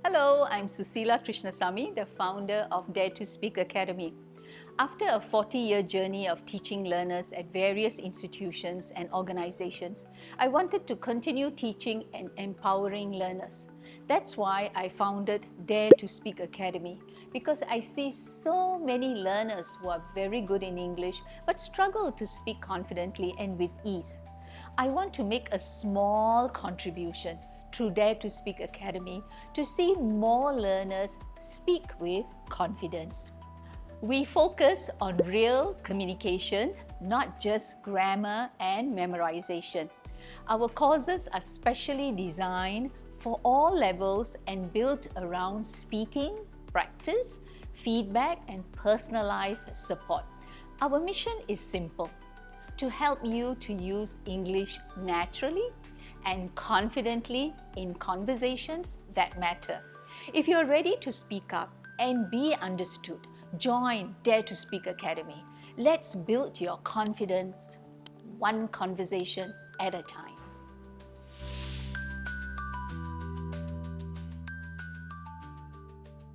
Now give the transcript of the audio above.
Hello, I'm Susila Krishnasamy, the founder of Dare to Speak Academy. After a 40-year journey of teaching learners at various institutions and organizations, I wanted to continue teaching and empowering learners. That's why I founded Dare to Speak Academy, because I see so many learners who are very good in English but struggle to speak confidently and with ease. I want to make a small contribution through Dare to Speak Academy to see more learners speak with confidence. We focus on real communication, not just grammar and memorization. Our courses are specially designed for all levels and built around speaking, practice, feedback, and personalized support. Our mission is simple: to help you to use English naturally and confidently in conversations that matter. If you're ready to speak up and be understood, join Dare to Speak Academy. Let's build your confidence one conversation at a time.